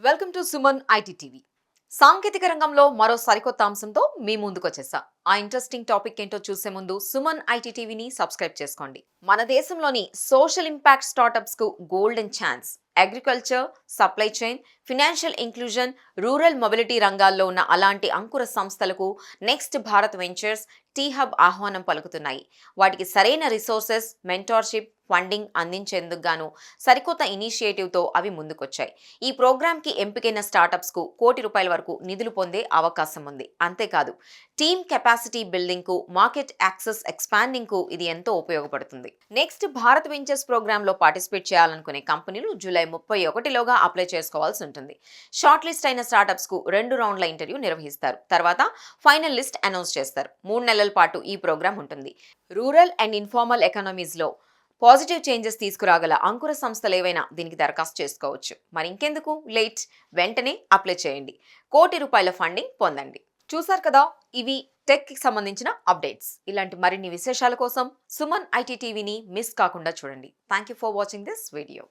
Welcome to Suman IT TV. సాంకేతిక రంగంలో మరో సరికొత్త అంశంతో మీ ముందుకు వచ్చేసా. ఆ ఇంట్రెస్టింగ్ టాపిక్ ఏంటో చూసే ముందు సుమన్ ఐటీ టీవీని సబ్స్క్రైబ్ చేసుకోండి. మన దేశంలోని సోషల్ ఇంపాక్ట్ స్టార్టప్స్ కు golden chance. Agriculture, supply chain, financial inclusion, rural mobility రంగాల్లో ఉన్న అలాంటి అంకుర సంస్థలకు next Bharat ventures, T hub ఆహ్వానం పలుకుతున్నాయి. వాటికి సరైన రిసోర్సెస్, మెంటార్షిప్, ఫండింగ్ అందించేందుకు గాను సరికొత్త ఇనిషియేటివ్తో అవి ముందుకొచ్చాయి. ఈ ప్రోగ్రాంకి ఎంపికైన స్టార్టప్స్ కు ₹1,00,00,000 వరకు నిధులు పొందే అవకాశం ఉంది. అంతేకాదు, టీమ్ కెపాసిటీ బిల్డింగ్ కు, మార్కెట్ యాక్సెస్ ఎక్స్పాండింగ్ కు ఇది ఎంతో ఉపయోగపడుతుంది. నెక్స్ట్ భారత్ వెంచర్స్ ప్రోగ్రామ్ లో పార్టిసిపేట్ చేయాలనుకునే కంపెనీలు జూలై 31లోగా అప్లై చేసుకోవాల్సి ఉంటుంది. షార్ట్ లిస్ట్ అయిన స్టార్టప్స్ కు 2 రౌండ్ల ఇంటర్వ్యూ నిర్వహిస్తారు. తర్వాత ఫైనల్ లిస్ట్ అనౌన్స్ చేస్తారు. 3 నెలల పాటు ఈ ప్రోగ్రామ్ ఉంటుంది. రూరల్ అండ్ ఇన్ఫార్మల్ ఎకానమీస్ లో పాజిటివ్ చేంజెస్ తీసుకురాగల అంకుర సంస్థలు ఏవైనా దీనికి దరఖాస్తు చేసుకోవచ్చు. మరి ఇంకెందుకు లేట్, వెంటనే అప్లై చేయండి. ₹1,00,00,000 ఫండింగ్ పొందండి. చూసారు కదా, ఇవి టెక్ కి సంబంధించిన అప్డేట్స్. ఇలాంటి మరిన్ని విశేషాల కోసం సుమన్ ఐటీ టీవీని మిస్ కాకుండా చూడండి. Thank you for watching this video.